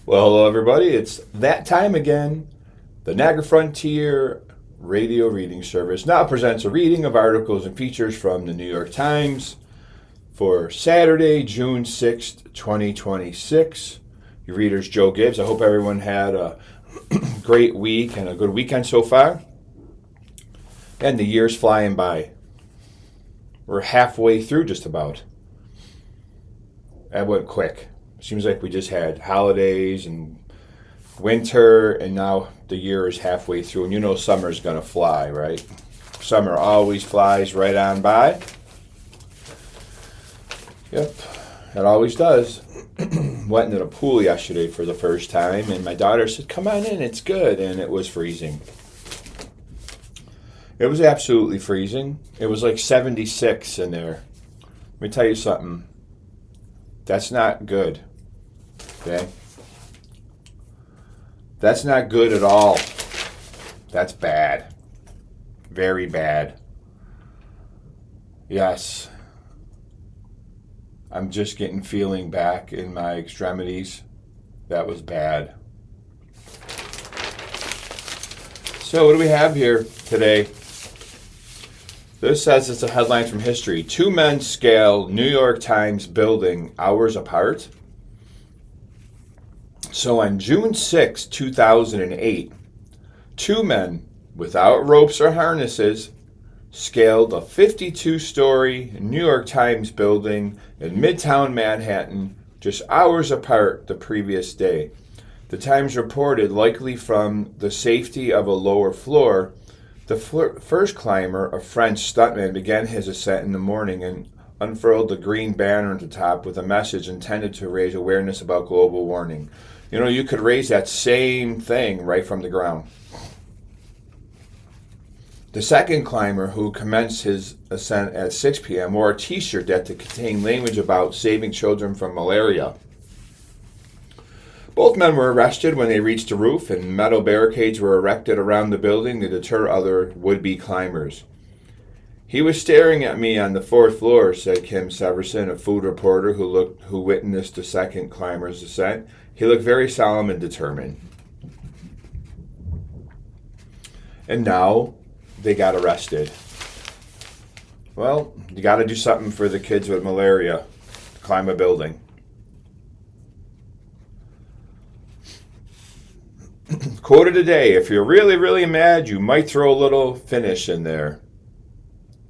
Well, hello everybody. It's that time again. The Niagara Frontier Radio Reading Service now presents a reading of articles and features from the New York Times for Saturday, June 6th, 2026. Your reader's Joe Gibbs. I hope everyone had a great week and a good weekend so far. And the year's flying by. We're halfway through just about. That went quick. Seems like we just had holidays and winter, and now the year is halfway through. And you know summer's going to fly, right? Summer always flies right on by. Yep, it always does. Went into the pool yesterday for the first time, and my daughter said, "Come on in, it's good." And it was freezing. It was absolutely freezing. It was like 76 in there. Let me tell you something. That's not good. Okay? That's not good at all. That's bad. Very bad. Yes. I'm just getting feeling back in my extremities. That was bad. So what do we have here today? This says it's a headline from history. Two men scale New York Times building hours apart. So on June 6, 2008, two men without ropes or harnesses scaled a 52-story New York Times building in Midtown Manhattan just hours apart the previous day. The Times reported, likely from the safety of a lower floor, the first climber, a French stuntman, began his ascent in the morning and unfurled the green banner at the top with a message intended to raise awareness about global warming. You know, you could raise that same thing right from the ground. The second climber, who commenced his ascent at 6 p.m., wore a t-shirt that contained language about saving children from malaria. Both men were arrested when they reached the roof, and metal barricades were erected around the building to deter other would-be climbers. "He was staring at me on the fourth floor," said Kim Severson, a food reporter who witnessed the second climber's ascent. "He looked very solemn and determined." And now they got arrested. Well, you got to do something for the kids with malaria. Climb a building. Quoted today, "If you're really, really mad, you might throw a little Finnish in there."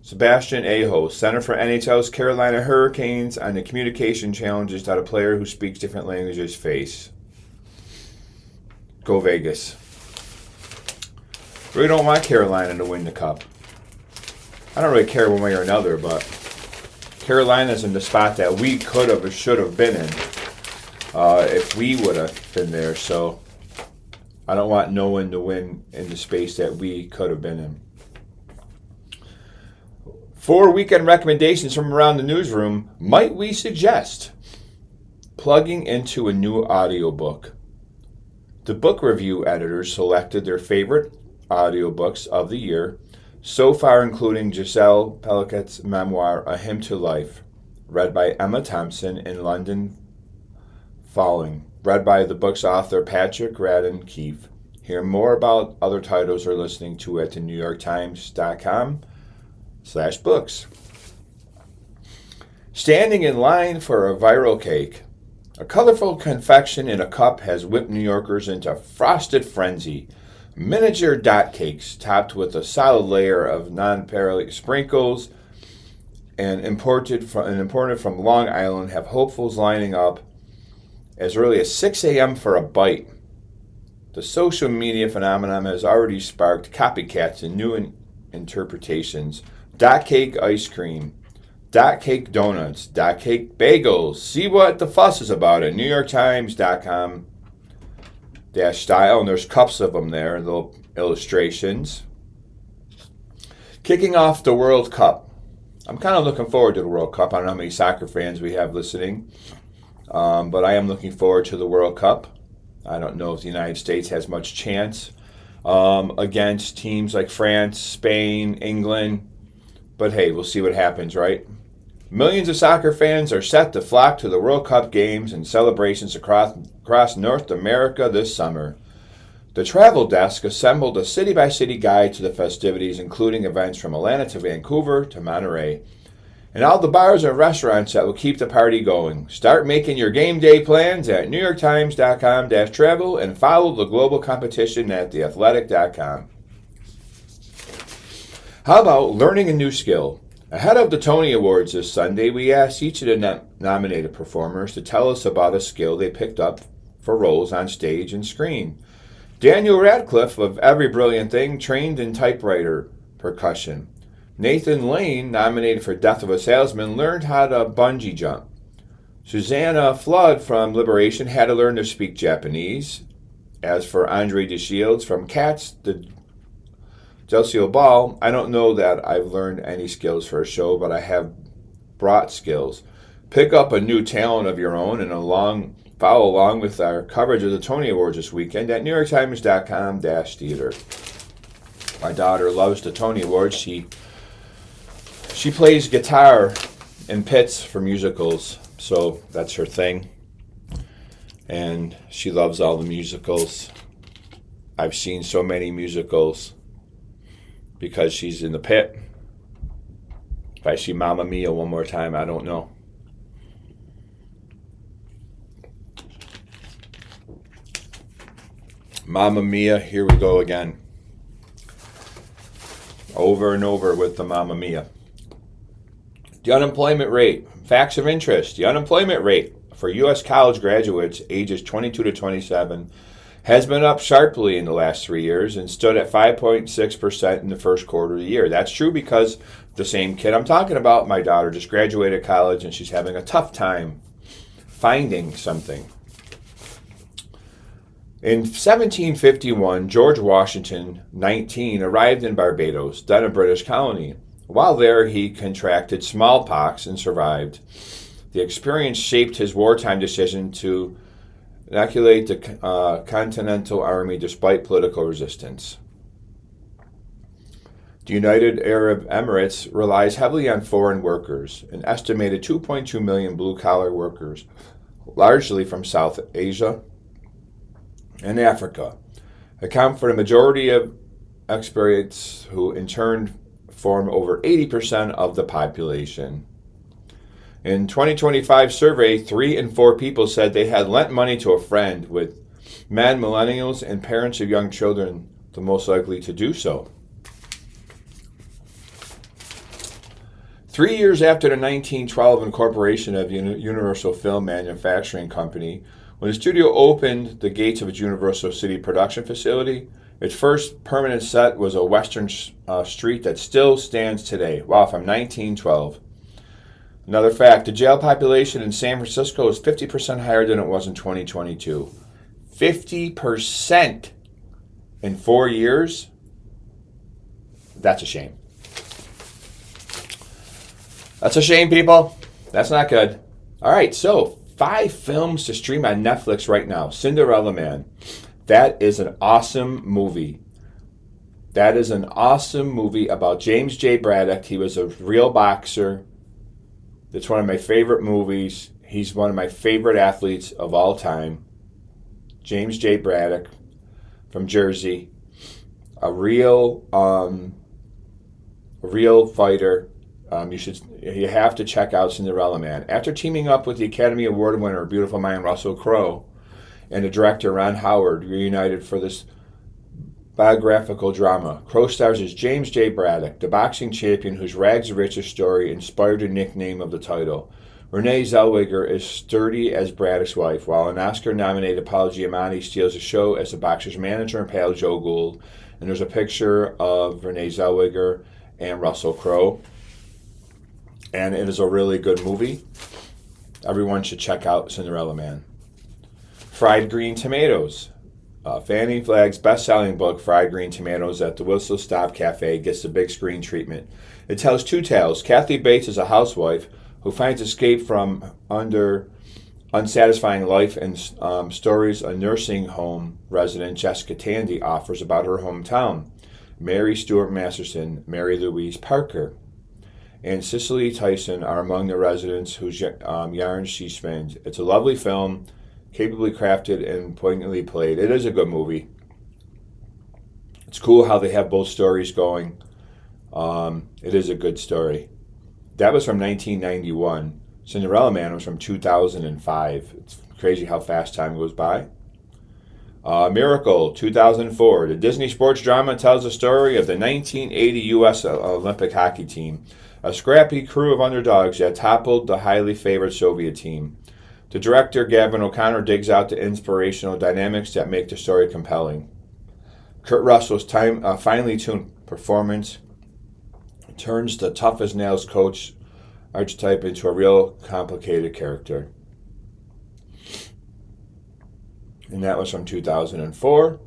Sebastian Aho, center for NHL's Carolina Hurricanes, on the communication challenges that a player who speaks different languages face. Go Vegas. Really don't want Carolina to win the cup. I don't really care one way or another, but Carolina's in the spot that we could have or should have been in if we would have been there. So I don't want no one to win in the space that we could have been in. 4 weekend recommendations from around the newsroom. Might we suggest plugging into a new audiobook? The book review editors selected their favorite audiobooks of the year, so far including Giselle Pelicat's memoir, A Hymn to Life, read by Emma Thompson in London Falling, read by the book's author Patrick Radden Keefe. Hear more about other titles or listening to it at NewYorkTimes.com/books. Standing in line for a viral cake. A colorful confection in a cup has whipped New Yorkers into frosted frenzy. Miniature dot cakes topped with a solid layer of non-perolic sprinkles and imported from Long Island have hopefuls lining up as early as 6 a.m. for a bite. The social media phenomenon has already sparked copycats and new interpretations. Dot cake ice cream, dot cake donuts, dot cake bagels. See what the fuss is about at NewYorkTimes.com/style, and there's cups of them there, little illustrations. Kicking off the World Cup. I'm kind of looking forward to the World Cup. I don't know how many soccer fans we have listening, but I am looking forward to the World Cup. I don't know if the United States has much chance against teams like France, Spain, England. But hey, we'll see what happens, right? Millions of soccer fans are set to flock to the World Cup games and celebrations across North America this summer. The Travel Desk assembled a city-by-city guide to the festivities, including events from Atlanta to Vancouver to Monterey, and all the bars and restaurants that will keep the party going. Start making your game day plans at NewYorkTimes.com/travel and follow the global competition at TheAthletic.com. How about learning a new skill? Ahead of the Tony Awards this Sunday, we asked each of the nominated performers to tell us about a skill they picked up for roles on stage and screen. Daniel Radcliffe of Every Brilliant Thing trained in typewriter percussion. Nathan Lane, nominated for Death of a Salesman, learned how to bungee jump. Susanna Flood from Liberation had to learn to speak Japanese. As for Andre DeShields from Cats, the Jelsio Ball, I don't know that I've learned any skills for a show, but I have brought skills. Pick up a new talent of your own and follow along with our coverage of the Tony Awards this weekend at NewYorkTimes.com/theater. My daughter loves the Tony Awards. She plays guitar in pits for musicals, so that's her thing. And she loves all the musicals. I've seen so many musicals because she's in the pit. If I see Mamma Mia one more time, I don't know. Mamma Mia, here we go again. Over and over with the Mamma Mia. The unemployment rate. Facts of interest. The unemployment rate for U.S. college graduates ages 22 to 27 has been up sharply in the last 3 years and stood at 5.6% in the first quarter of the year. That's true because the same kid I'm talking about, my daughter, just graduated college and she's having a tough time finding something. In 1751, George Washington, 19, arrived in Barbados, then a British colony. While there, he contracted smallpox and survived. The experience shaped his wartime decision to inoculate the Continental Army despite political resistance. The United Arab Emirates relies heavily on foreign workers, an estimated 2.2 million blue-collar workers, largely from South Asia and Africa, account for the majority of expats who in turn form over 80% of the population. In 2025 survey, 3 in 4 people said they had lent money to a friend, with men, millennials, and parents of young children the most likely to do so. 3 years after the 1912 incorporation of Universal Film Manufacturing Company, when the studio opened the gates of its Universal City production facility, its first permanent set was a western street that still stands today. Wow, from 1912. Another fact, the jail population in San Francisco is 50% higher than it was in 2022. 50% in 4 years? That's a shame. That's a shame, people. That's not good. All right, so 5 films to stream on Netflix right now. Cinderella Man. That is an awesome movie. That is an awesome movie about James J. Braddock. He was a real boxer. It's one of my favorite movies. He's one of my favorite athletes of all time. James J. Braddock from Jersey. A real fighter. You have to check out Cinderella Man. After teaming up with the Academy Award winner, Beautiful Mind Russell Crowe, and the director Ron Howard, reunited for this biographical drama. Crowe stars as James J. Braddock, the boxing champion whose rags to riches story inspired the nickname of the title. Renee Zellweger is sturdy as Braddock's wife, while an Oscar-nominated Paul Giamatti steals the show as the boxer's manager and pal Joe Gould. And there's a picture of Renee Zellweger and Russell Crowe. And it is a really good movie. Everyone should check out Cinderella Man. Fried Green Tomatoes. Fannie Flagg's best-selling book, Fried Green Tomatoes at the Whistle Stop Cafe, gets the big screen treatment. It tells 2 tales. Kathy Bates is a housewife who finds escape from under unsatisfying life and stories a nursing home resident, Jessica Tandy, offers about her hometown. Mary Stuart Masterson, Mary Louise Parker. and Cicely Tyson are among the residents whose yarns she spins. It's a lovely film, capably crafted and poignantly played. It is a good movie. It's cool how they have both stories going. It is a good story. That was from 1991. Cinderella Man was from 2005. It's crazy how fast time goes by. Miracle, 2004. The Disney sports drama tells the story of the 1980 U.S. Olympic hockey team, a scrappy crew of underdogs that toppled the highly favored Soviet team. The director, Gavin O'Connor, digs out the inspirational dynamics that make the story compelling. Kurt Russell's finely tuned performance turns the tough-as-nails coach archetype into a real complicated character. And that was from 2004.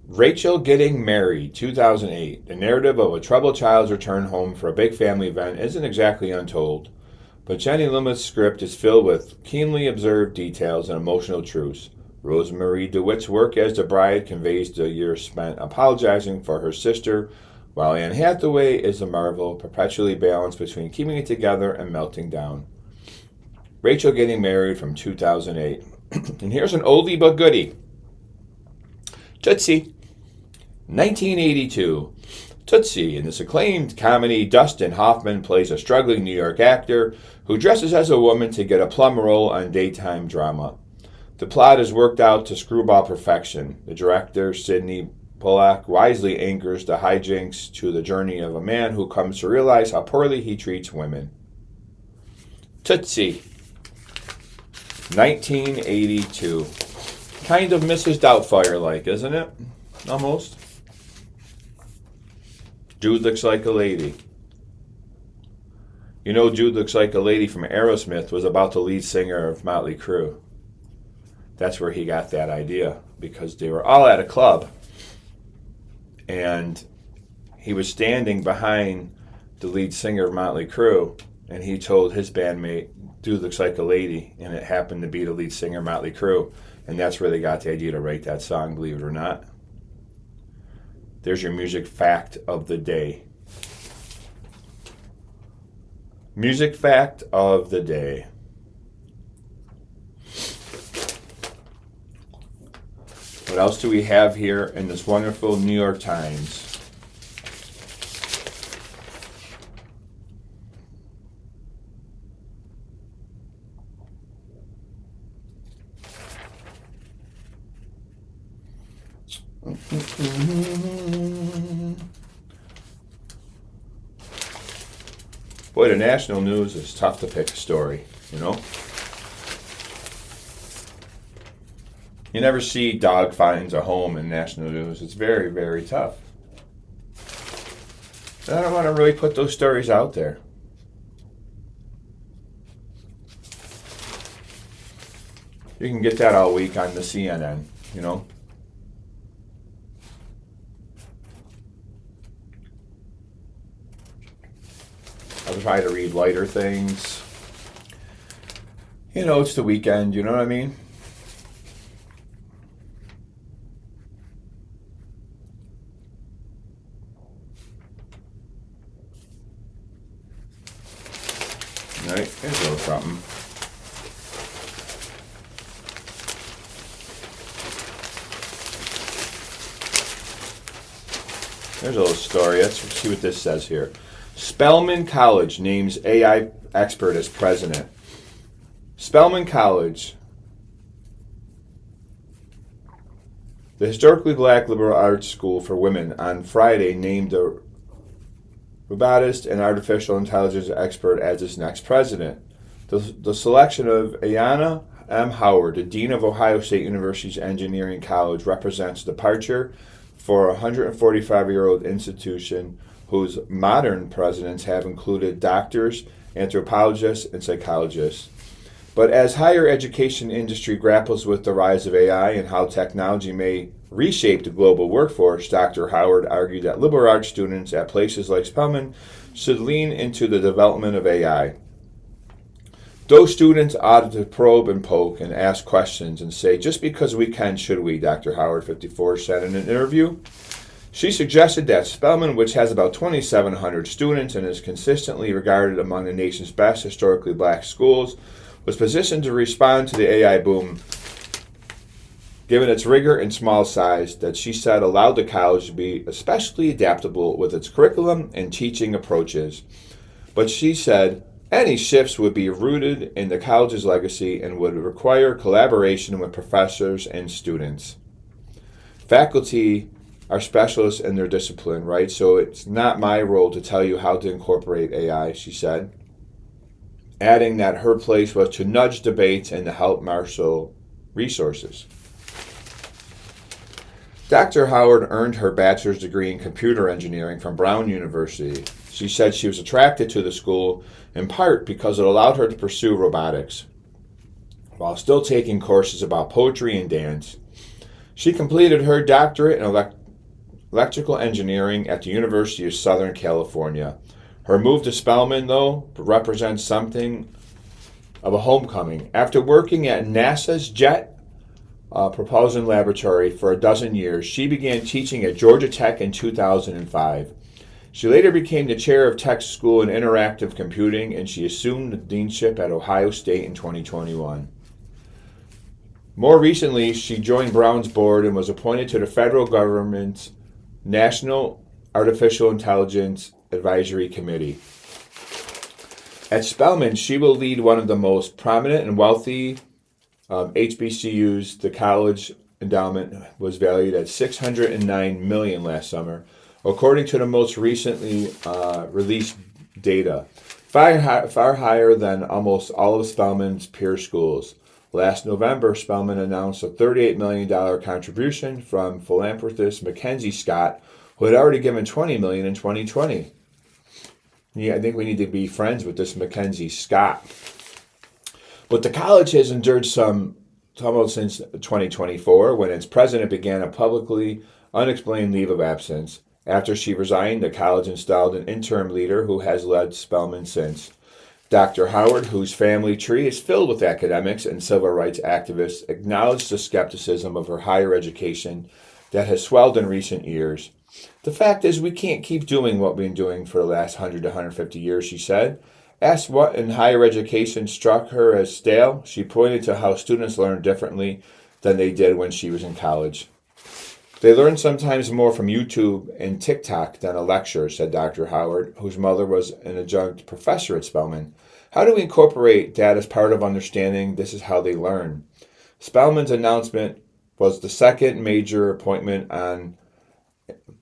Rachel Getting Married, 2008. The narrative of a troubled child's return home for a big family event isn't exactly untold, but Jenny Lumet's script is filled with keenly observed details and emotional truths. Rosemary DeWitt's work as the bride conveys the years spent apologizing for her sister, while Anne Hathaway is a marvel, perpetually balanced between keeping it together and melting down. Rachel Getting Married from 2008. And here's an oldie but goodie. Tootsie. 1982. Tootsie. In this acclaimed comedy, Dustin Hoffman plays a struggling New York actor who dresses as a woman to get a plum role on daytime drama. The plot is worked out to screwball perfection. The director, Sidney Pollack, wisely anchors the hijinks to the journey of a man who comes to realize how poorly he treats women. Tootsie. 1982. Kind of Mrs. Doubtfire-like, isn't it? Almost. Jude Looks Like a Lady. You know, Jude Looks Like a Lady from Aerosmith was about the lead singer of Motley Crue. That's where he got that idea, because they were all at a club, and he was standing behind the lead singer of Motley Crue, and he told his bandmate, Dude Looks Like a Lady, and it happened to be the lead singer of Motley Crue, and that's where they got the idea to write that song, believe it or not. There's your music fact of the day. Music fact of the day. What else do we have here in this wonderful New York Times? Boy, the national news is tough to pick a story, you know? You never see dog finds a home in national news. It's very, very tough. I don't want to really put those stories out there. You can get that all week on the CNN, you know? I'll try to read lighter things. You know, it's the weekend, you know what I mean? All right, here's a little something. There's a little story. Let's see what this says here. Spelman College names AI expert as president. Spelman College, the historically black liberal arts school for women, on Friday named a robotist and artificial intelligence expert as its next president. The selection of Ayanna M. Howard, the dean of Ohio State University's Engineering College, represents departure for a 145-year-old institution whose modern presidents have included doctors, anthropologists, and psychologists. But as higher education industry grapples with the rise of AI and how technology may reshape the global workforce, Dr. Howard argued that liberal arts students at places like Spelman should lean into the development of AI. Those students ought to probe and poke and ask questions and say, just because we can, should we, Dr. Howard, 54, said in an interview. She suggested that Spelman, which has about 2,700 students and is consistently regarded among the nation's best historically black schools, was positioned to respond to the AI boom, given its rigor and small size, that she said allowed the college to be especially adaptable with its curriculum and teaching approaches. But she said any shifts would be rooted in the college's legacy and would require collaboration with professors and students. Faculty are specialists in their discipline, right? So it's not my role to tell you how to incorporate AI, she said, adding that her place was to nudge debates and to help marshal resources. Dr. Howard earned her bachelor's degree in computer engineering from Brown University. She said she was attracted to the school in part because it allowed her to pursue robotics while still taking courses about poetry and dance. She completed her doctorate in electrical engineering at the University of Southern California. Her move to Spelman, though, represents something of a homecoming. After working at NASA's Jet Propulsion Laboratory for a dozen years, she began teaching at Georgia Tech in 2005. She later became the chair of Tech's School in Interactive Computing, and she assumed the deanship at Ohio State in 2021. More recently, she joined Brown's board and was appointed to the federal government's National Artificial Intelligence Advisory Committee. At Spelman, she will lead one of the most prominent and wealthy HBCUs. The college endowment was valued at $609 million last summer, according to the most recently released data, far higher than almost all of Spelman's peer schools. Last November, Spelman announced a $38 million contribution from philanthropist Mackenzie Scott, who had already given $20 million in 2020. Yeah, I think we need to be friends with this Mackenzie Scott. But the college has endured some tumult since 2024, when its president began a publicly unexplained leave of absence. After she resigned, the college installed an interim leader who has led Spelman since. Dr. Howard, whose family tree is filled with academics and civil rights activists, acknowledged the skepticism of her higher education that has swelled in recent years. The fact is, we can't keep doing what we've been doing for the last 100 to 150 years, she said. Asked what in higher education struck her as stale, she pointed to how students learn differently than they did when she was in college. They learn sometimes more from YouTube and TikTok than a lecture, said Dr. Howard, whose mother was an adjunct professor at Spelman. How do we incorporate that as part of understanding this is how they learn? Spelman's announcement was the second major appointment on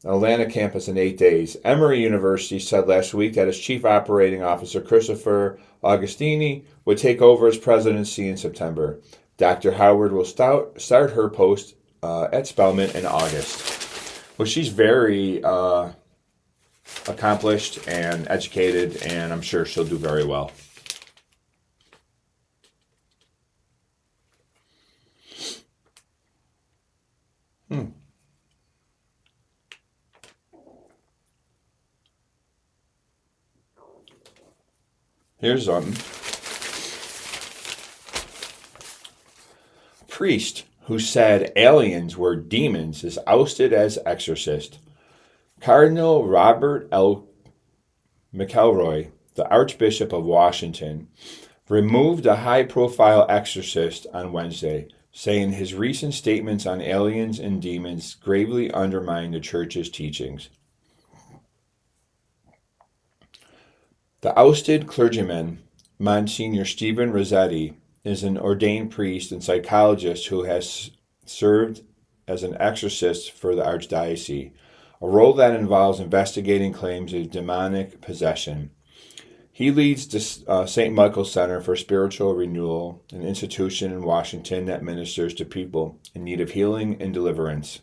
Atlanta campus in 8 days. Emory University said last week that its chief operating officer, Christopher Augustini, would take over its presidency in September. Dr. Howard will start her post at Spelman in August. Well, she's very accomplished and educated, and I'm sure she'll do very well. Here's something. A priest who said aliens were demons is ousted as exorcist. Cardinal Robert L. McElroy, the Archbishop of Washington, removed a high-profile exorcist on Wednesday, saying his recent statements on aliens and demons gravely undermine the Church's teachings. The ousted clergyman, Monsignor Stephen Rossetti, is an ordained priest and psychologist who has served as an exorcist for the Archdiocese, a role that involves investigating claims of demonic possession. He leads the St. Michael's Center for Spiritual Renewal, an institution in Washington that ministers to people in need of healing and deliverance.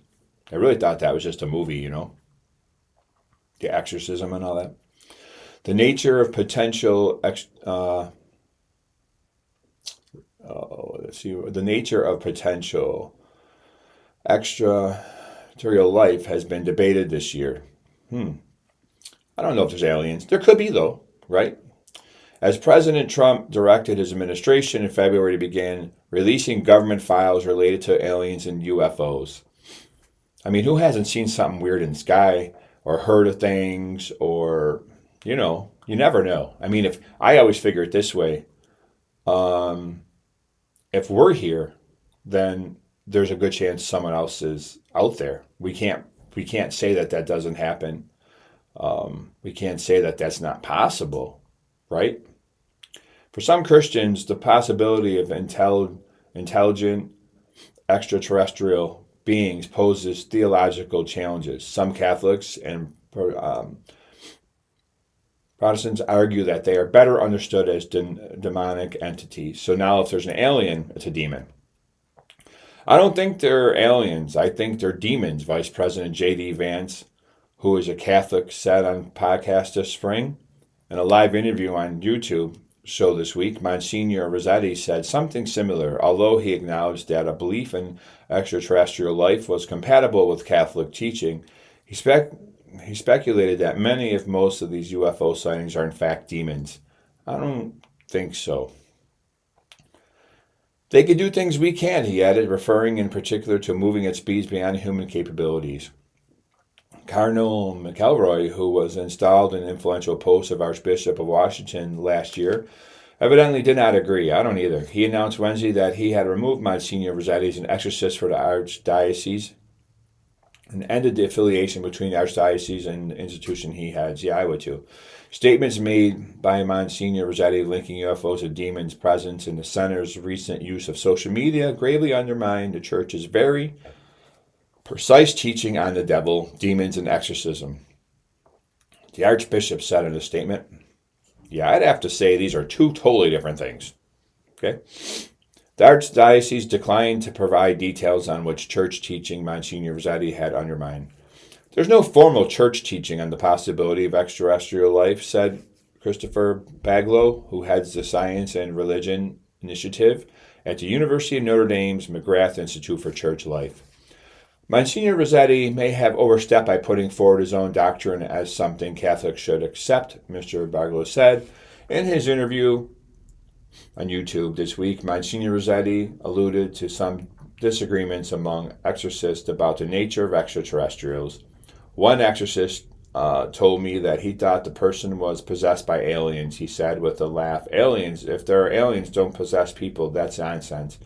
I really thought that was just a movie, you know, the exorcism and all that. The nature of potential extraterrestrial life has been debated this year. I don't know if there's aliens. There could be, though, right? As President Trump directed his administration in February to begin releasing government files related to aliens and UFOs. I mean, who hasn't seen something weird in the sky or heard of things or, you never know. I mean, if I always figure it this way, um, if we're here, then there's a good chance someone else is out there. We can't say that that doesn't happen. We can't say that that's not possible, right? For some Christians, the possibility of intelligent extraterrestrial beings poses theological challenges. Some Catholics and Protestants argue that they are better understood as demonic entities. So now if there's an alien, it's a demon. I don't think they're aliens. I think they're demons, Vice President J.D. Vance, who is a Catholic, said on podcast this spring. In a live interview on YouTube show this week, Monsignor Rossetti said something similar, although he acknowledged that a belief in extraterrestrial life was compatible with Catholic teaching. He speculated that many, if most, of these UFO sightings are in fact demons. I don't think so. They can do things we can't, he added, referring in particular to moving at speeds beyond human capabilities. Cardinal McElroy, who was installed in an influential post of Archbishop of Washington last year, evidently did not agree. I don't either. He announced Wednesday that he had removed Monsignor Rossetti as an exorcist for the Archdiocese and ended the affiliation between the Archdiocese and the institution he heads. Yeah, I would too. Statements made by Monsignor Rossetti linking UFOs to demons' presence in the center's recent use of social media gravely undermined the church's very precise teaching on the devil, demons, and exorcism. The Archbishop said in a statement, yeah, I'd have to say these are two totally different things. Okay? The Archdiocese declined to provide details on which church teaching Monsignor Rossetti had undermined. There's no formal church teaching on the possibility of extraterrestrial life, said Christopher Baglow, who heads the Science and Religion Initiative at the University of Notre Dame's McGrath Institute for Church Life. Monsignor Rossetti may have overstepped by putting forward his own doctrine as something Catholics should accept, Mr. Baglow said. In his interview on YouTube this week, Monsignor Rossetti alluded to some disagreements among exorcists about the nature of extraterrestrials. One exorcist told me that he thought the person was possessed by aliens. He said with a laugh, aliens, if there are aliens, don't possess people. That's nonsense.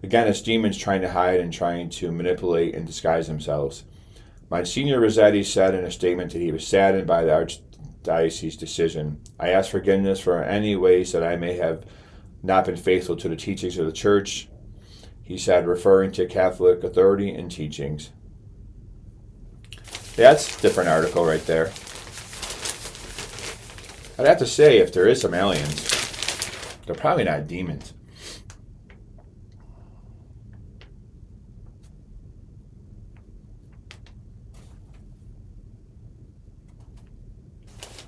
Again, it's demons trying to hide and trying to manipulate and disguise themselves. Monsignor Rossetti said in a statement that he was saddened by the Archdiocese decision. I ask forgiveness for any ways that I may have not been faithful to the teachings of the Church, he said, referring to Catholic authority and teachings. That's a different article right there. I'd have to say, if there is some aliens, they're probably not demons.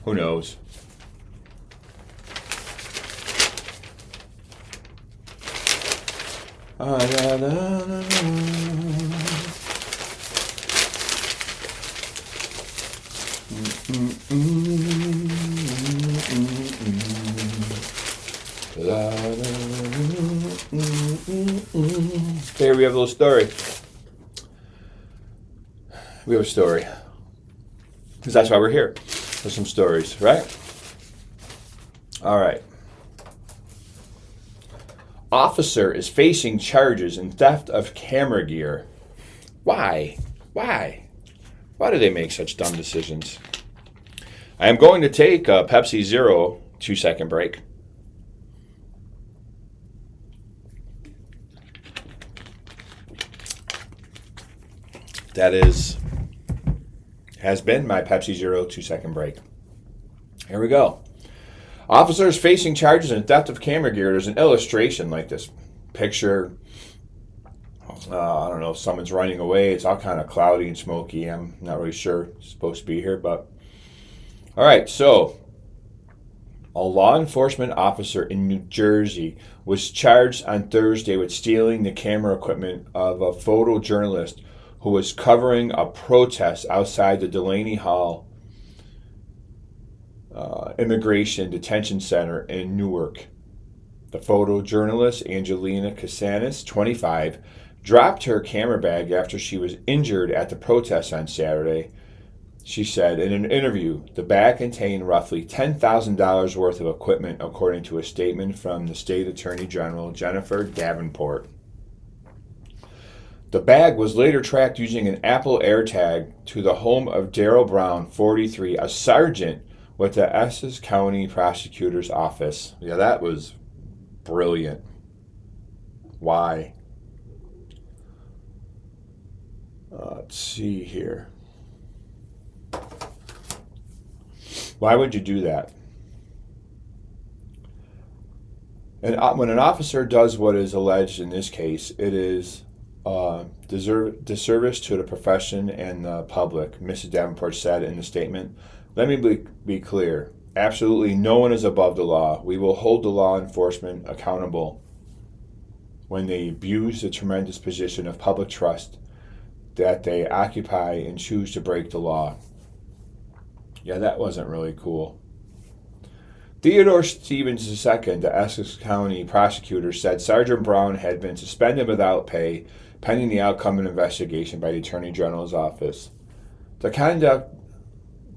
Who knows? Here we have a little story. We have a story. Because that's why we're here. For some stories, right? All right. Officer is facing charges in theft of camera gear. Why? Why? Why do they make such dumb decisions? I am going to take a Pepsi Zero 2-second break. That has been my Pepsi Zero 2-second break. Here we go. Officers facing charges in theft of camera gear. There's an illustration like this picture. I don't know if someone's running away. It's all kind of cloudy and smoky. I'm not really sure it's supposed to be here, but all right. So a law enforcement officer in New Jersey was charged on Thursday with stealing the camera equipment of a photojournalist who was covering a protest outside the Delaney Hall Immigration Detention Center in Newark. The photojournalist, Angelina Casanis, 25, dropped her camera bag after she was injured at the protest on Saturday. She said in an interview, the bag contained roughly $10,000 worth of equipment, according to a statement from the State Attorney General, Jennifer Davenport. The bag was later tracked using an Apple AirTag to the home of Daryl Brown, 43, a sergeant with the Essex County Prosecutor's Office. Yeah, that was brilliant. Why? Let's see here. Why would you do that? And when an officer does what is alleged in this case, it is disservice to the profession and the public, Mrs. Davenport said in the statement. Let me be clear. Absolutely no one is above the law. We will hold the law enforcement accountable when they abuse the tremendous position of public trust that they occupy and choose to break the law. Yeah, that wasn't really cool. Theodore Stevens II, the Essex County prosecutor, said Sergeant Brown had been suspended without pay pending the outcome of an investigation by the Attorney General's office. The conduct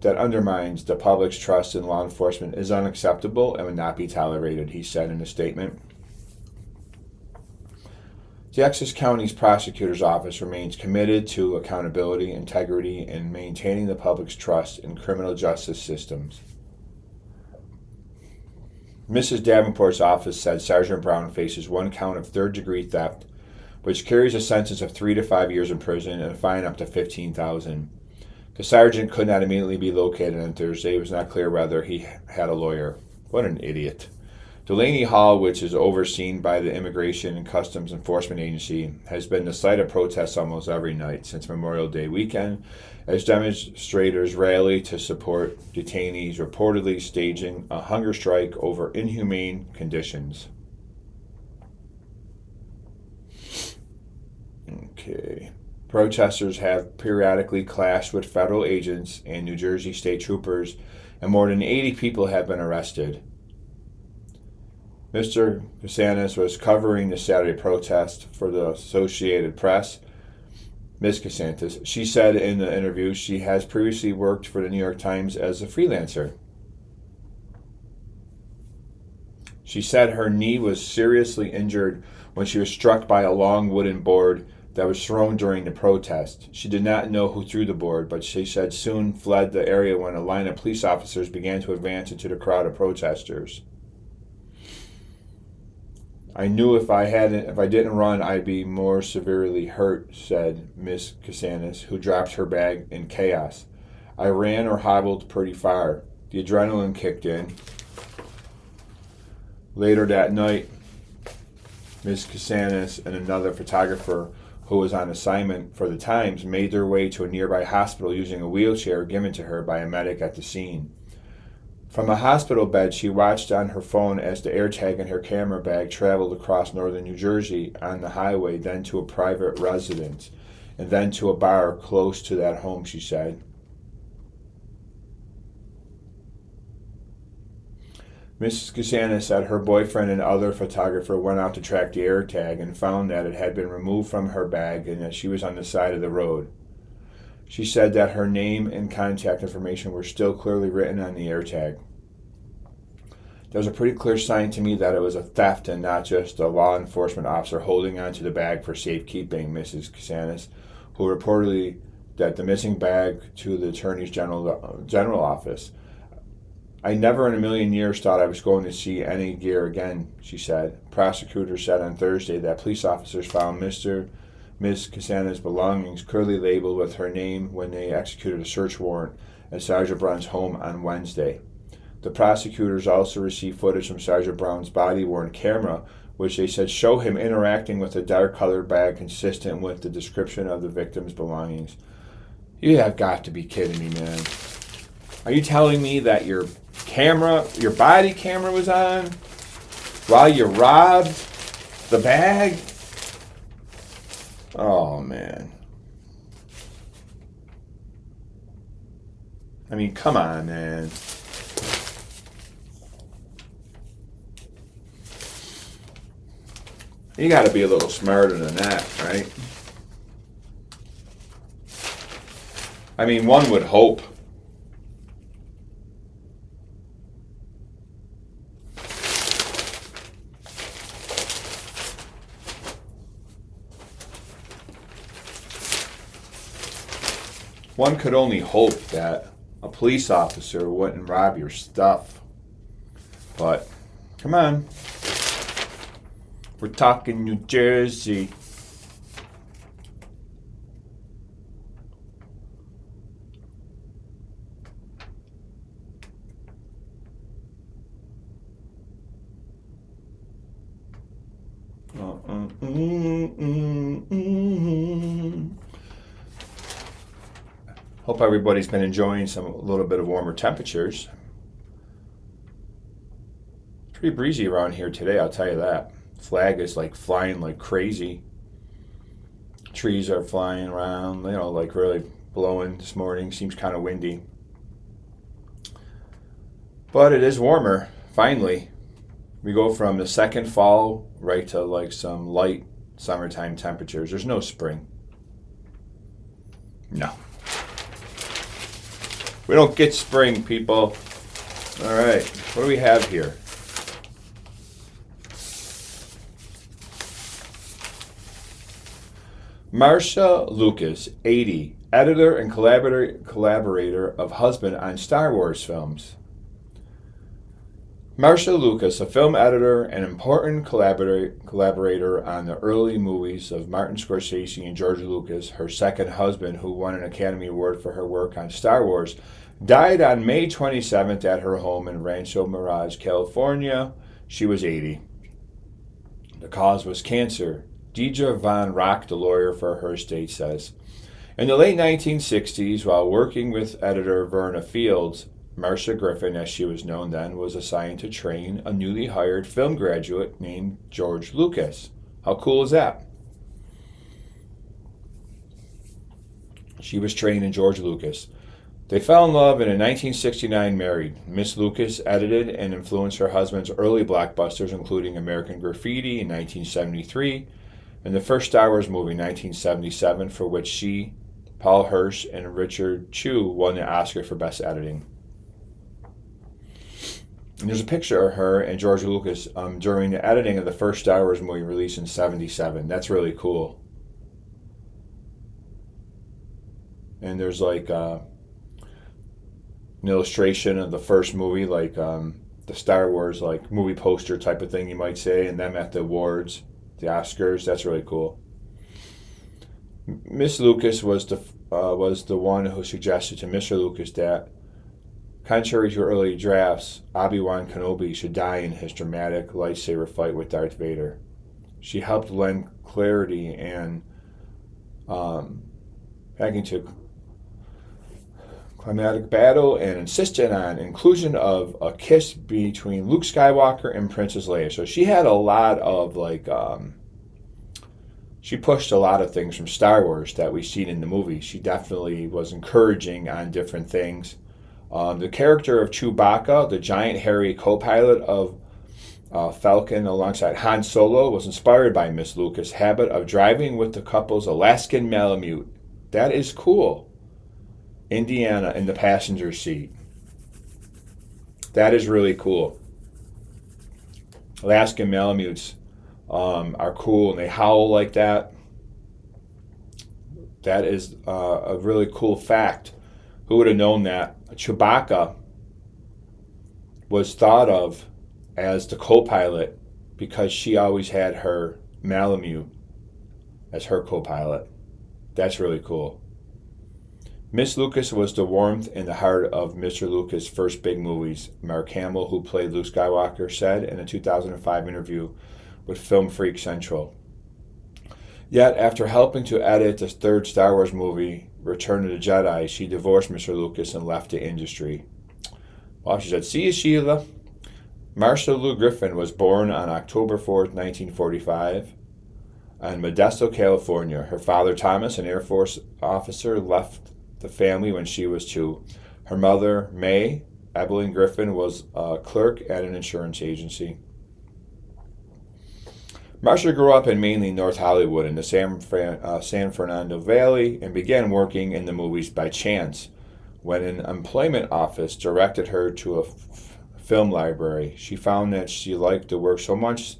that undermines the public's trust in law enforcement is unacceptable and would not be tolerated, he said in a statement. The Essex County's prosecutor's office remains committed to accountability, integrity, and maintaining the public's trust in criminal justice systems. Mrs. Davenport's office said Sergeant Brown faces one count of third-degree theft, which carries a sentence of 3 to 5 years in prison and a fine up to $15,000. The sergeant could not immediately be located on Thursday. It was not clear whether he had a lawyer. What an idiot. Delaney Hall, which is overseen by the Immigration and Customs Enforcement Agency, has been the site of protests almost every night since Memorial Day weekend, as demonstrators rally to support detainees reportedly staging a hunger strike over inhumane conditions. Okay. Protesters have periodically clashed with federal agents and New Jersey state troopers, and more than 80 people have been arrested. Mr. Kasanis was covering the Saturday protest for the Associated Press. Ms. Kasanis, she said in the interview, she has previously worked for the New York Times as a freelancer. She said her knee was seriously injured when she was struck by a long wooden board that was thrown during the protest. She did not know who threw the board, but she said soon fled the area when a line of police officers began to advance into the crowd of protesters. I knew if I didn't run, I'd be more severely hurt, said Miss Kasanis, who dropped her bag in chaos. I ran or hobbled pretty far. The adrenaline kicked in. Later that night, Miss Kasanis and another photographer who was on assignment for the Times made their way to a nearby hospital using a wheelchair given to her by a medic at the scene. From a hospital bed, she watched on her phone as the AirTag in her camera bag traveled across northern New Jersey on the highway, then to a private residence, and then to a bar close to that home, she said. Mrs. Kasanis said her boyfriend and other photographer went out to track the AirTag and found that it had been removed from her bag and that she was on the side of the road. She said that her name and contact information were still clearly written on the AirTag. That was a pretty clear sign to me that it was a theft and not just a law enforcement officer holding onto the bag for safekeeping, Mrs. Kasanis, who reportedly that the missing bag to the Attorney General office. I never in a million years thought I was going to see any gear again, she said. Prosecutors said on Thursday that police officers found Miss Kasanis' belongings clearly labeled with her name when they executed a search warrant at Sergeant Brown's home on Wednesday. The prosecutors also received footage from Sergeant Brown's body-worn camera, which they said show him interacting with a dark-colored bag consistent with the description of the victim's belongings. You have got to be kidding me, man. Are you telling me that your body camera was on while you robbed the bag? Oh, man. I mean, come on, man. You got to be a little smarter than that, right? I mean, one would hope. One could only hope that a police officer wouldn't rob your stuff. But, come on. We're talking New Jersey. Hope everybody's been enjoying a little bit of warmer temperatures. It's pretty breezy around here today, I'll tell you that. Flag is like flying like crazy. Trees are flying around, like really blowing this morning. Seems kind of windy. But it is warmer, finally. We go from the second fall right to like some light summertime temperatures. There's no spring. No. We don't get spring, people. All right, what do we have here? Marcia Lucas, 80, editor and collaborator of husband on Star Wars films. Marcia Lucas, a film editor and important collaborator on the early movies of Martin Scorsese and George Lucas, her second husband, who won an Academy Award for her work on Star Wars, died on May 27th at her home in Rancho Mirage, California. She was 80. The cause was cancer. Deidre Von Rock, the lawyer for her estate, says. In the late 1960s, while working with editor Verna Fields, Marcia Griffin, as she was known then, was assigned to train a newly hired film graduate named George Lucas. How cool is that? She was trained in George Lucas. They fell in love and in 1969 married. Miss Lucas edited and influenced her husband's early blockbusters, including American Graffiti in 1973 and the first Star Wars movie in 1977, for which she, Paul Hirsch, and Richard Chew won the Oscar for Best Editing. And there's a picture of her and George Lucas during the editing of the first Star Wars movie released in 77. That's really cool. And there's like an illustration of the first movie, like the Star Wars like movie poster type of thing, you might say, and them at the awards, the Oscars. That's really cool. Miss Lucas was the one who suggested to Mr. Lucas that, contrary to early drafts, Obi-Wan Kenobi should die in his dramatic lightsaber fight with Darth Vader. She helped lend clarity and hacking to climatic battle and insisted on inclusion of a kiss between Luke Skywalker and Princess Leia. So she had a lot of she pushed a lot of things from Star Wars that we've seen in the movie. She definitely was encouraging on different things. The character of Chewbacca, the giant hairy co-pilot of Falcon alongside Han Solo, was inspired by Miss Lucas' habit of driving with the couple's Alaskan Malamute. That is cool. Indiana in the passenger seat. That is really cool. Alaskan Malamutes are cool and they howl like that. That is a really cool fact. Who would have known that? Chewbacca was thought of as the co-pilot because she always had her Malamute as her co-pilot. That's really cool. Miss Lucas was the warmth in the heart of Mr. Lucas' first big movies, Mark Hamill, who played Luke Skywalker, said in a 2005 interview with Film Freak Central. Yet, after helping to edit the third Star Wars movie, Return of the Jedi, she divorced Mr. Lucas and left the industry. Well, she said, "See you, Sheila." Marcia Lou Griffin was born on October 4th, 1945, in Modesto, California. Her father, Thomas, an Air Force officer, left the family when she was 2. Her mother, May Evelyn Griffin, was a clerk at an insurance agency. Marcia grew up in mainly North Hollywood in the San Fernando Valley and began working in the movies by chance when an employment office directed her to a film library. She found that she liked the work so much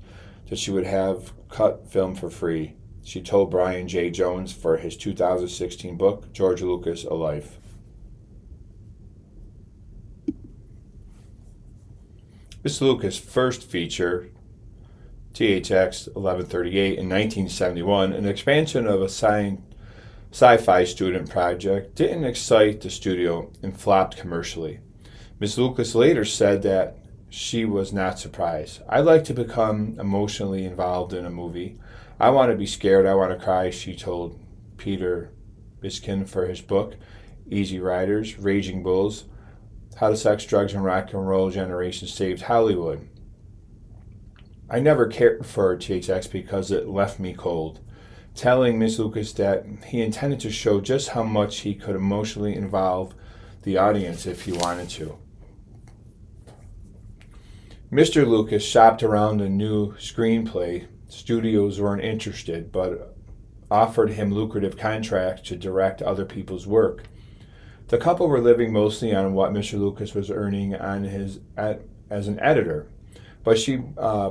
that she would have cut film for free. She told Brian J. Jones for his 2016 book, George Lucas, A Life. Miss Lucas' first feature, THX 1138 in 1971, an expansion of a sci-fi student project, didn't excite the studio and flopped commercially. Miss Lucas later said that she was not surprised. "I like to become emotionally involved in a movie. I want to be scared, I want to cry," she told Peter Biskind for his book, Easy Riders, Raging Bulls, How the Sex, Drugs, and Rock and Roll Generation Saved Hollywood. "I never cared for THX because it left me cold," telling Miss Lucas that he intended to show just how much he could emotionally involve the audience if he wanted to. Mr. Lucas shopped around a new screenplay. Studios weren't interested, but offered him lucrative contracts to direct other people's work. The couple were living mostly on what Mr. Lucas was earning as an editor, but she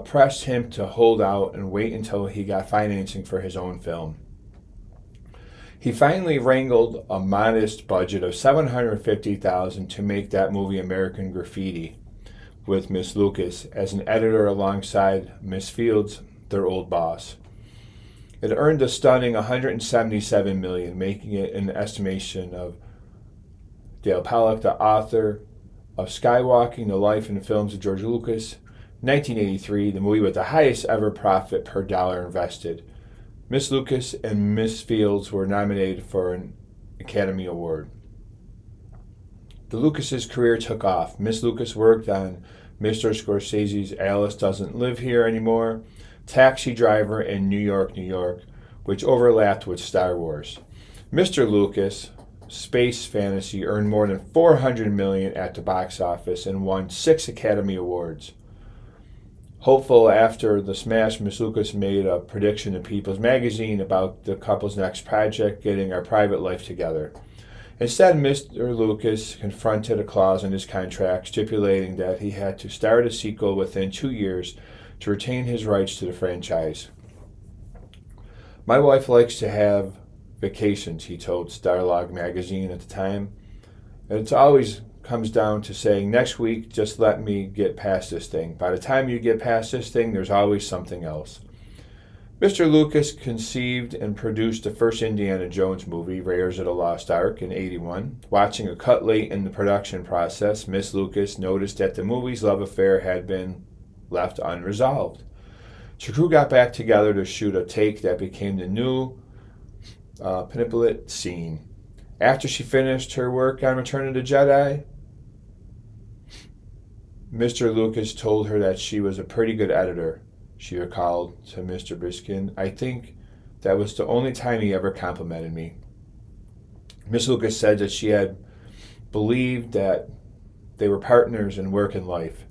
pressed him to hold out and wait until he got financing for his own film. He finally wrangled a modest budget of $750,000 to make that movie American Graffiti, with Miss Lucas as an editor alongside Miss Fields, their old boss. It earned a stunning $177 million, making it an estimation of Dale Pollock, the author of Skywalking, The Life and Films of George Lucas, 1983, the movie with the highest ever profit per dollar invested. Miss Lucas and Miss Fields were nominated for an Academy Award. The Lucas' career took off. Miss Lucas worked on Mr. Scorsese's Alice Doesn't Live Here Anymore, Taxi Driver, and New York, New York, which overlapped with Star Wars. Mr. Lucas' space fantasy earned more than $400 million at the box office and won 6 Academy Awards. Hopeful after the smash, Miss Lucas made a prediction in People's Magazine about the couple's next project, Getting Our Private Life Together. Instead, Mr. Lucas confronted a clause in his contract stipulating that he had to start a sequel within 2 years to retain his rights to the franchise. "My wife likes to have vacations," he told Starlog magazine at the time. "And it always comes down to saying, next week, just let me get past this thing. By the time you get past this thing, there's always something else." Mr. Lucas conceived and produced the first Indiana Jones movie, Raiders of the Lost Ark, in 1981. Watching a cut late in the production process, Miss Lucas noticed that the movie's love affair had been left unresolved. The crew got back together to shoot a take that became the new Penipulet scene. After she finished her work on Return of the Jedi, Mr. Lucas told her that she was a pretty good editor. She recalled to Mr. Biskind, "I think that was the only time he ever complimented me." Miss Lucas said that she had believed that they were partners in work and life.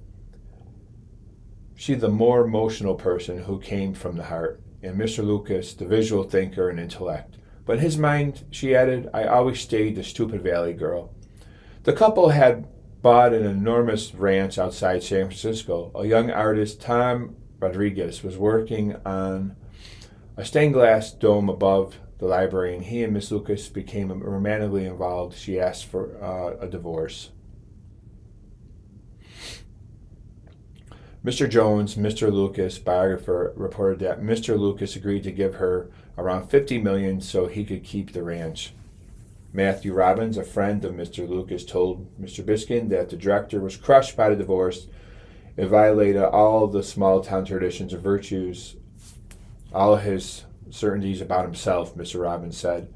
She, the more emotional person who came from the heart, and Mr. Lucas, the visual thinker and intellect. But in his mind, she added, "I always stayed the stupid valley girl." The couple had bought an enormous ranch outside San Francisco. A young artist, Tom Rodriguez, was working on a stained glass dome above the library, and he and Miss Lucas became romantically involved. She asked for a divorce. Mr. Jones, Mr. Lucas' biographer, reported that Mr. Lucas agreed to give her around $50 million so he could keep the ranch. Matthew Robbins, a friend of Mr. Lucas, told Mr. Biskind that the director was crushed by the divorce. It violated all the small-town traditions and virtues, all his certainties about himself, Mr. Robbins said.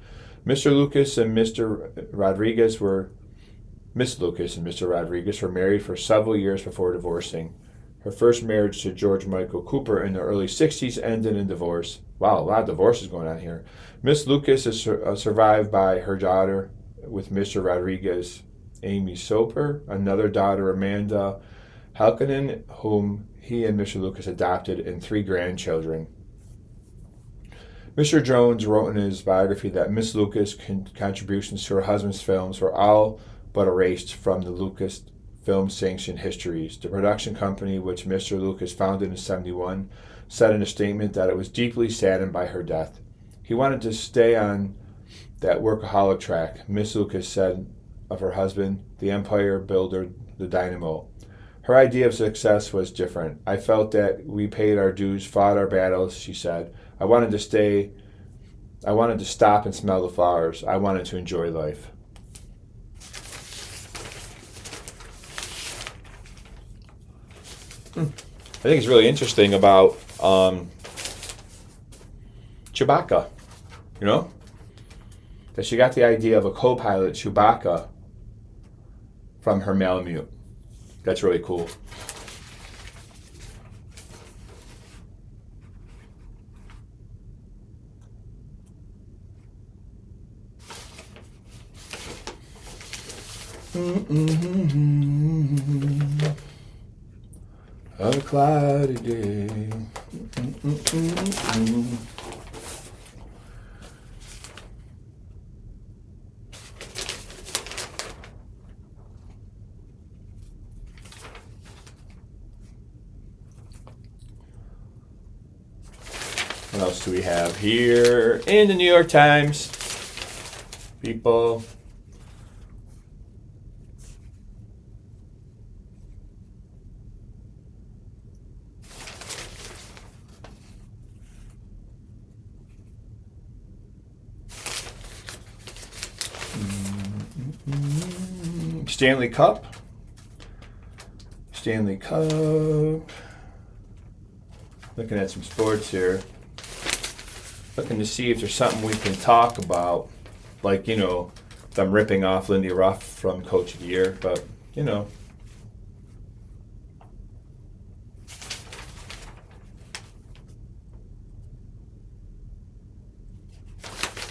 Miss Lucas and Mr. Rodriguez were married for several years before divorcing. Her first marriage to George Michael Cooper in the early 60s ended in divorce. Wow, a lot of divorces going on here. Miss Lucas is survived by her daughter with Mr. Rodriguez, Amy Soper, another daughter, Amanda Halkinen, whom he and Mr. Lucas adopted, and 3 grandchildren. Mr. Jones wrote in his biography that Miss Lucas' contributions to her husband's films were all but erased from the Lucas film sanctioned histories. The production company, which Mr. Lucas founded in 1971, said in a statement that it was deeply saddened by her death. He wanted to stay on that workaholic track, Miss Lucas said of her husband, the empire builder, the dynamo. Her idea of success was different. I felt that we paid our dues, fought our battles, she said. I wanted to stop and smell the flowers. I wanted to enjoy life. I think it's really interesting about Chewbacca, that she got the idea of a co-pilot, Chewbacca, from her Malamute. That's really cool. A cloudy day. What else do we have here in the New York Times? People. Stanley Cup. Looking at some sports here. Looking to see if there's something we can talk about. Like, them ripping off Lindy Ruff from Coach of the Year. But, that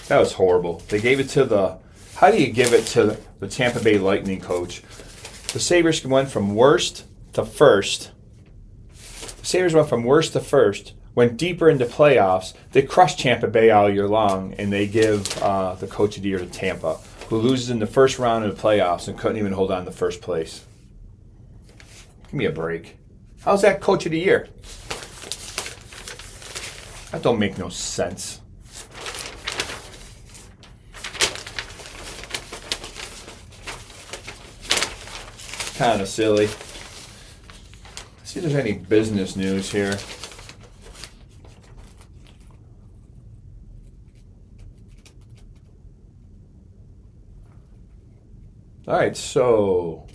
was horrible. They gave it to how do you give it to the Tampa Bay Lightning coach? The Sabres went from worst to first. Went deeper into playoffs. They crushed Tampa Bay all year long, and they give the Coach of the Year to Tampa, who loses in the first round of the playoffs and couldn't even hold on to first place. Give me a break. How's that Coach of the Year? That don't make no sense. Kind of silly. Let's see if there's any business news here. All right, so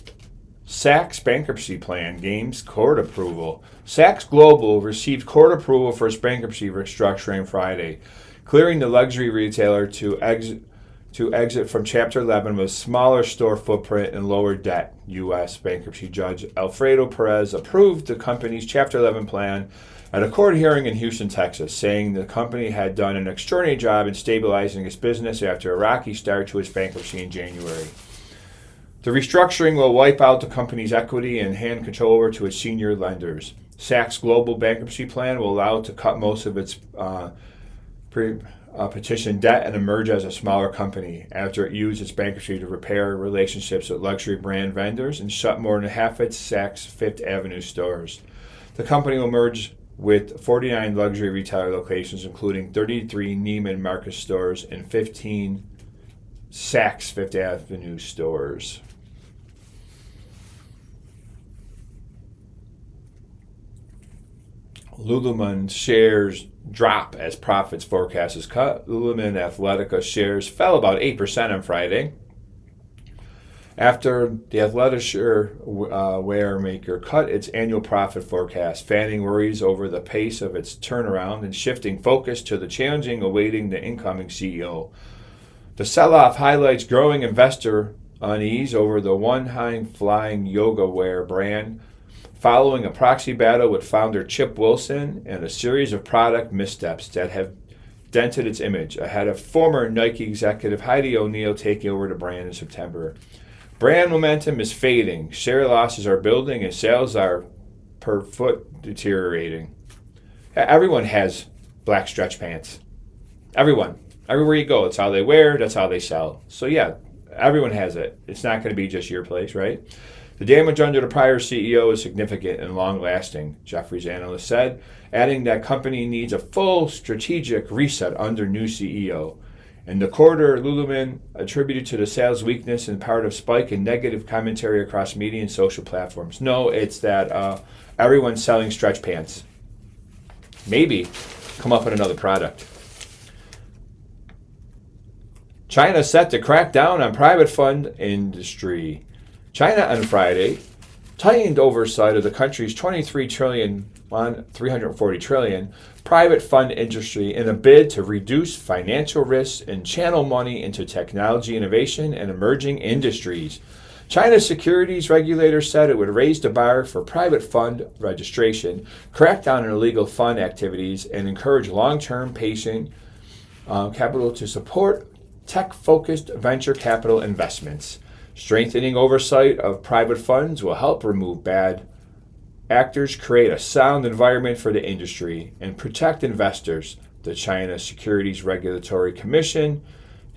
Saks bankruptcy plan gains court approval. Saks Global received court approval for its bankruptcy restructuring Friday, clearing the luxury retailer to exit from Chapter 11 with a smaller store footprint and lower debt. U.S. bankruptcy judge Alfredo Perez approved the company's Chapter 11 plan at a court hearing in Houston, Texas, saying the company had done an extraordinary job in stabilizing its business after a rocky start to its bankruptcy in January. The restructuring will wipe out the company's equity and hand control over to its senior lenders. Saks Global bankruptcy plan will allow it to cut most of its petition debt and emerge as a smaller company after it used its bankruptcy to repair relationships with luxury brand vendors and shut more than half its Saks Fifth Avenue stores. The company will merge with 49 luxury retailer locations, including 33 Neiman Marcus stores and 15 Saks Fifth Avenue stores. Lululemon shares drop as profits forecast is cut. Lululemon Athletica shares fell about 8% on Friday after the athletic wear maker cut its annual profit forecast, fanning worries over the pace of its turnaround and shifting focus to the challenging awaiting the incoming CEO. The sell-off highlights growing investor unease over the one-time flying yoga wear brand, following a proxy battle with founder Chip Wilson and a series of product missteps that have dented its image ahead of former Nike executive Heidi O'Neill taking over the brand in September. Brand momentum is fading, share losses are building, and sales are per foot deteriorating. Everyone has black stretch pants. Everyone. Everywhere you go, that's how they wear, that's how they sell. So yeah, everyone has it. It's not going to be just your place, right? The damage under the prior CEO is significant and long-lasting, Jefferies analyst said, adding that company needs a full strategic reset under new CEO. In the quarter, Lululemon attributed to the sales weakness in part of spike in negative commentary across media and social platforms. No, it's that everyone's selling stretch pants. Maybe come up with another product. China set to crack down on private fund industry. China on Friday tightened oversight of the country's 23 trillion on 340 trillion private fund industry in a bid to reduce financial risks and channel money into technology innovation and emerging industries. China's securities regulator said it would raise the bar for private fund registration, crack down on illegal fund activities, and encourage long-term patient capital to support tech-focused venture capital investments. Strengthening oversight of private funds will help remove bad actors, create a sound environment for the industry, and protect investors, the China Securities Regulatory Commission,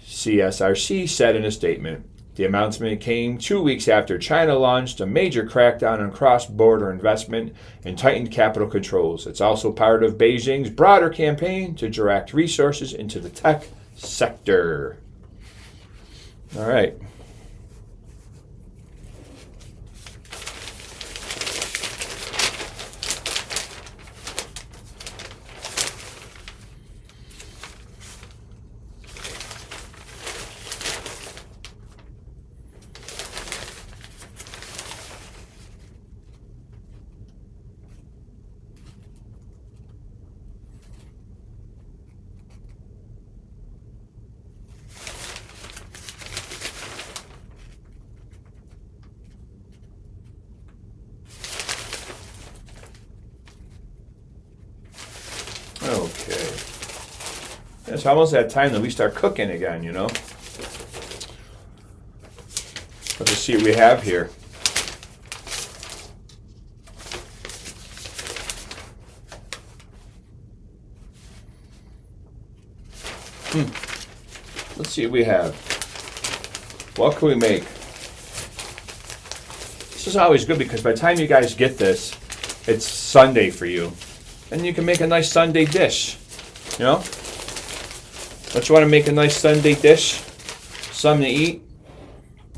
CSRC, said in a statement. The announcement came 2 weeks after China launched a major crackdown on cross-border investment and tightened capital controls. It's also part of Beijing's broader campaign to direct resources into the tech sector. All right. Okay. It's almost that time that we start cooking again, you know? Let's just see what we have here. Let's see what we have. What can we make? This is always good because by the time you guys get this, it's Sunday for you. And you can make a nice Sunday dish, you know? Don't you want to make a nice Sunday dish? Something to eat?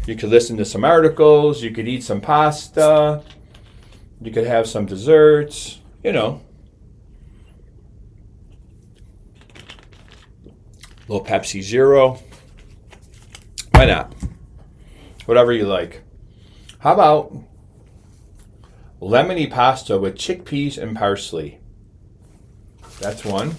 You could listen to some articles, you could eat some pasta, you could have some desserts, you know. A little Pepsi Zero. Why not? Whatever you like. How about lemony pasta with chickpeas and parsley? That's one.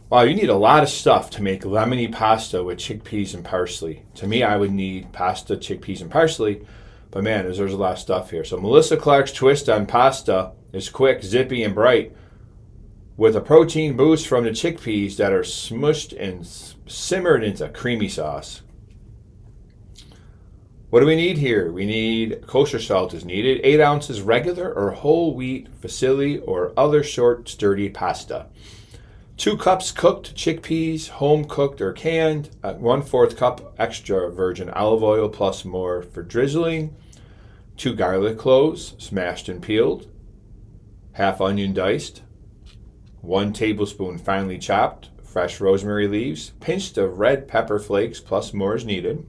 Wow, you need a lot of stuff to make lemony pasta with chickpeas and parsley. To me, I would need pasta, chickpeas, and parsley. But man, there's a lot of stuff here. So Melissa Clark's twist on pasta is quick, zippy, and bright, with a protein boost from the chickpeas that are smushed and simmered into creamy sauce. What do we need here? We need kosher salt is needed, 8 ounces regular or whole wheat fusilli or other short, sturdy pasta. 2 cups cooked chickpeas, home cooked or canned, 1/4 cup extra virgin olive oil plus more for drizzling, 2 garlic cloves, smashed and peeled, half onion diced, 1 tablespoon finely chopped, fresh rosemary leaves, pinched of red pepper flakes plus more is needed.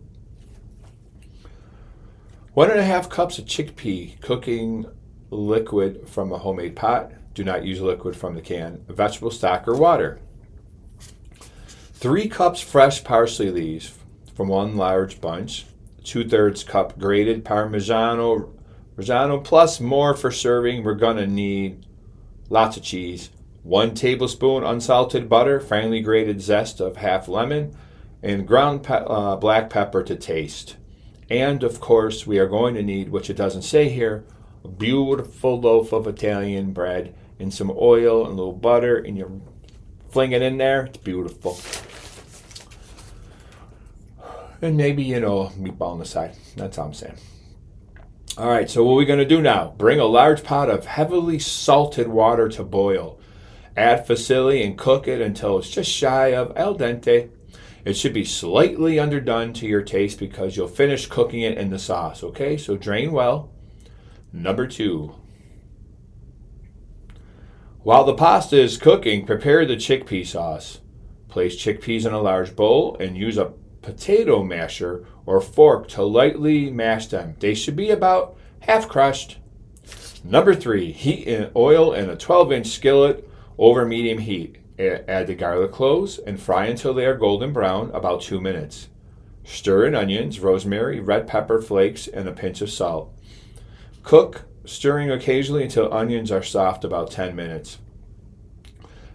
1.5 cups of chickpea cooking liquid from a homemade pot. Do not use liquid from the can. Vegetable stock or water. 3 cups fresh parsley leaves from 1 large bunch. 2/3 cup grated Parmigiano Reggiano plus more for serving. We're going to need lots of cheese. 1 tablespoon unsalted butter, finely grated zest of half lemon, and ground black pepper to taste. And of course, we are going to need, which it doesn't say here, a beautiful loaf of Italian bread and some oil and a little butter, and you fling it in there. It's beautiful. And maybe, meatball on the side. That's all I'm saying. All right, so what are we going to do now? Bring a large pot of heavily salted water to boil. Add fusilli and cook it until it's just shy of al dente. It should be slightly underdone to your taste because you'll finish cooking it in the sauce, okay? So drain well. Number 2. While the pasta is cooking, prepare the chickpea sauce. Place chickpeas in a large bowl and use a potato masher or fork to lightly mash them. They should be about half crushed. Number 3, heat in oil in a 12-inch skillet over medium heat. Add the garlic cloves and fry until they are golden brown, about 2 minutes. Stir in onions, rosemary, red pepper flakes, and a pinch of salt. Cook, stirring occasionally until onions are soft, about 10 minutes.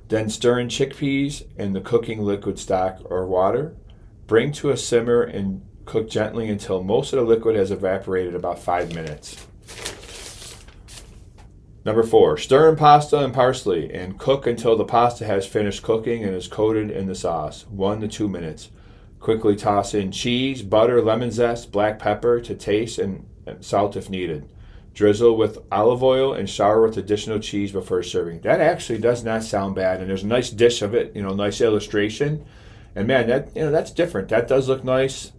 Then stir in chickpeas and the cooking liquid stock or water. Bring to a simmer and cook gently until most of the liquid has evaporated, about 5 minutes. Number 4, stir in pasta and parsley and cook until the pasta has finished cooking and is coated in the sauce, 1 to 2 minutes. Quickly toss in cheese, butter, lemon zest, black pepper to taste, and salt if needed. Drizzle with olive oil and shower with additional cheese before serving. That actually does not sound bad, and there's a nice dish of it, nice illustration. And man, that's different. That does look nice.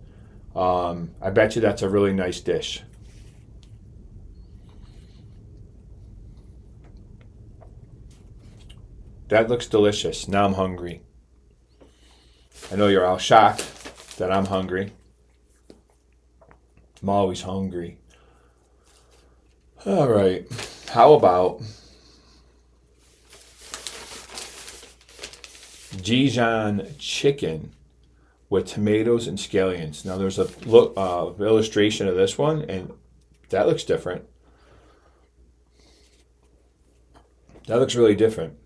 I bet you that's a really nice dish. That looks delicious. Now I'm hungry. I know you're all shocked that I'm hungry. I'm always hungry. All right. How about Dijon chicken with tomatoes and scallions? Now there's a illustration of this one, and that looks different. That looks really different.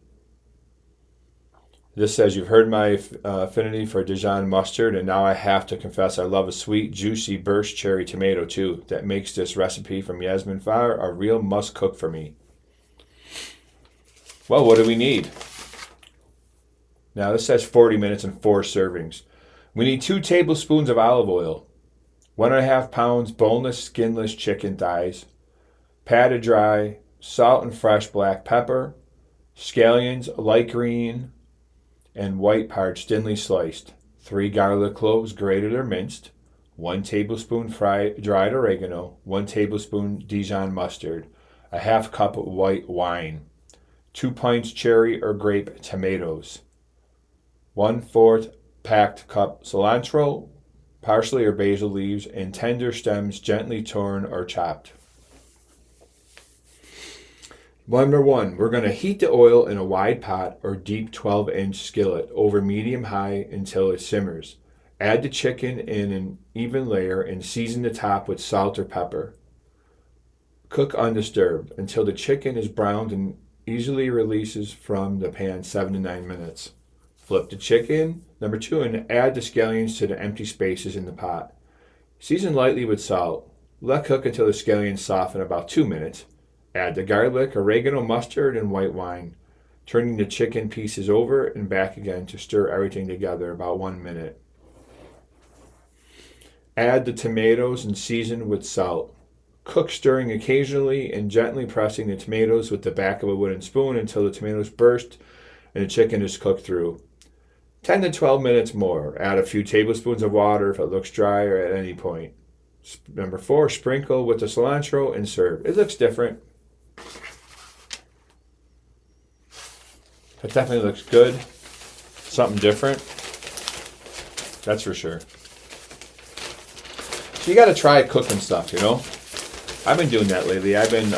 This says, you've heard my affinity for Dijon mustard, and now I have to confess I love a sweet, juicy, burst cherry tomato too. That makes this recipe from Yasmin Farr a real must-cook for me. Well, what do we need? Now, this says 40 minutes and 4 servings. We need 2 tablespoons of olive oil, 1.5 pounds boneless, skinless chicken thighs, patted dry, salt and fresh black pepper, scallions, light green, and white parts thinly sliced, 3 garlic cloves grated or minced, 1 tablespoon dried oregano, 1 tablespoon Dijon mustard, a half cup of white wine, 2 pints cherry or grape tomatoes, 1/4 packed cup cilantro, parsley or basil leaves, and tender stems gently torn or chopped. Number 1, we're going to heat the oil in a wide pot or deep 12-inch skillet over medium-high until it simmers. Add the chicken in an even layer and season the top with salt or pepper. Cook undisturbed until the chicken is browned and easily releases from the pan, 7 to 9 minutes. Flip the chicken, number 2, and add the scallions to the empty spaces in the pot. Season lightly with salt. Let cook until the scallions soften, about 2 minutes. Add the garlic, oregano, mustard, and white wine, turning the chicken pieces over and back again to stir everything together, about 1 minute. Add the tomatoes and season with salt. Cook, stirring occasionally and gently pressing the tomatoes with the back of a wooden spoon until the tomatoes burst and the chicken is cooked through. 10 to 12 minutes more. Add a few tablespoons of water if it looks dry or at any point. Number 4, sprinkle with the cilantro and serve. It looks different. It definitely looks good. Something different. That's for sure. So you got to try cooking stuff, I've been doing that lately. I've been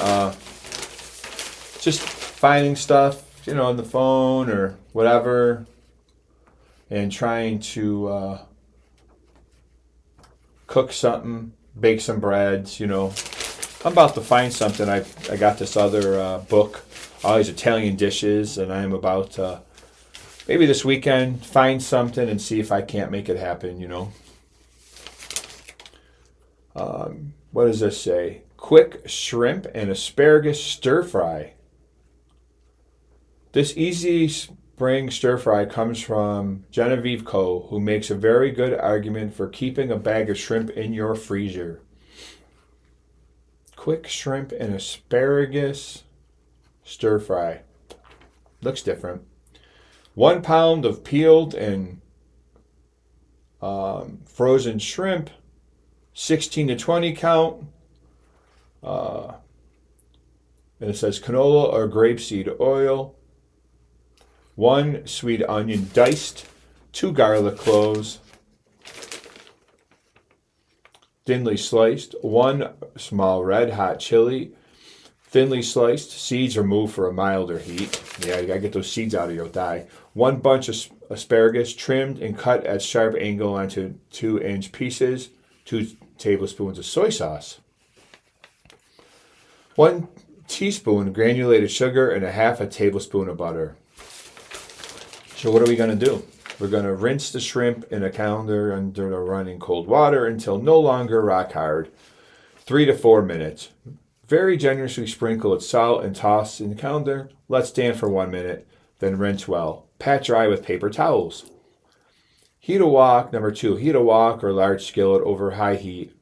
just finding stuff, on the phone or whatever, and trying to cook something, bake some breads, I'm about to find something. I got this other book, all these Italian dishes, and I'm about to, maybe this weekend, find something and see if I can't make it happen, What does this say? Quick shrimp and asparagus stir fry. This easy spring stir fry comes from Genevieve Co., who makes a very good argument for keeping a bag of shrimp in your freezer. quick shrimp and asparagus stir fry. Looks different. 1 pound of peeled and frozen shrimp, 16 to 20 count. And it says canola or grapeseed oil, 1 sweet onion diced, 2 garlic cloves, thinly sliced, 1 small red hot chili, thinly sliced, seeds removed for a milder heat. Yeah, you gotta get those seeds out or you'll die. 1 bunch of asparagus trimmed and cut at sharp angle onto 2-inch pieces, 2 tablespoons of soy sauce, 1 teaspoon granulated sugar, and 1/2 tablespoon of butter. So what are we going to do? We're going to rinse the shrimp in a colander under the running cold water until no longer rock hard, 3 to 4 minutes. Very generously sprinkle with salt and toss in the colander. Let stand for 1 minute, then rinse well. Pat dry with paper towels. Heat a wok. Number 2, heat a wok or large skillet over high heat.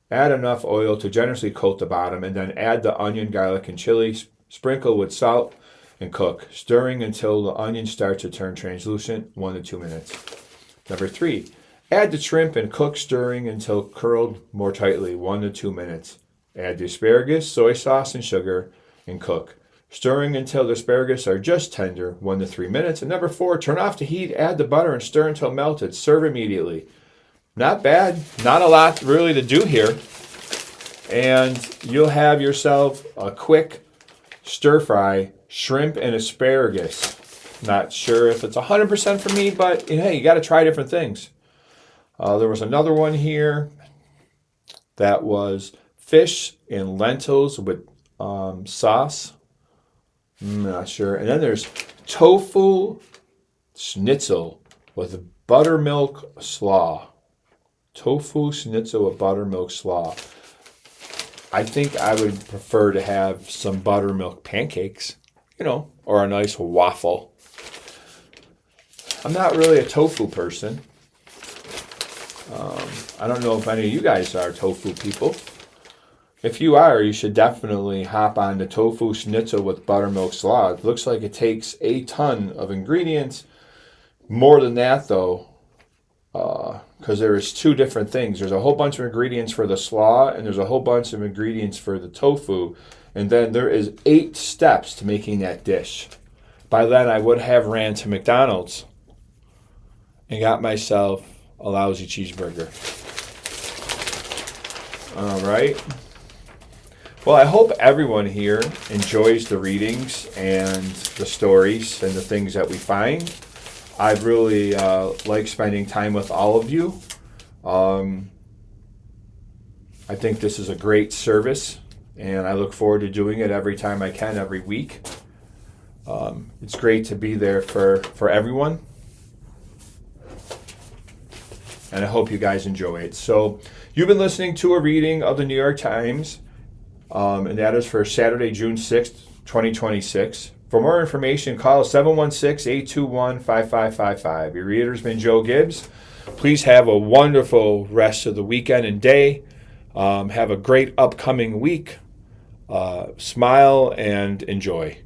Add enough oil to generously coat the bottom, and then add the onion, garlic, and chili. Sprinkle with salt and cook, stirring until the onion starts to turn translucent, 1 to 2 minutes. Number 3, add the shrimp and cook, stirring until curled more tightly, 1 to 2 minutes. Add the asparagus, soy sauce, and sugar, and cook, stirring until the asparagus are just tender, 1 to 3 minutes. And number 4, turn off the heat, add the butter, and stir until melted. Serve immediately. Not bad. Not a lot really to do here. And you'll have yourself a quick stir fry shrimp and asparagus. Not sure if it's 100% for me, but hey, you got to try different things. There was another one here that was fish and lentils with sauce. I'm not sure. And then there's tofu schnitzel with buttermilk slaw. Tofu schnitzel with buttermilk slaw. I think I would prefer to have some buttermilk pancakes, or a nice waffle. I'm not really a tofu person. I don't know if any of you guys are tofu people. If you are, you should definitely hop on the tofu schnitzel with buttermilk slaw. It looks like it takes a ton of ingredients. More than that, though, because there is 2 different things. There's a whole bunch of ingredients for the slaw, and there's a whole bunch of ingredients for the tofu. And then there is 8 steps to making that dish. By then, I would have ran to McDonald's and got myself a lousy cheeseburger. All right. Well, I hope everyone here enjoys the readings and the stories and the things that we find. I've really liked spending time with all of you. I think this is a great service, and I look forward to doing it every time I can, every week. It's great to be there for everyone, and I hope you guys enjoy it. So you've been listening to a reading of the New York Times, and that is for Saturday, June 6th, 2026. For more information, call 716-821-5555. Your reader has been Joe Gibbs. Please have a wonderful rest of the weekend and day. Have a great upcoming week. Smile and enjoy.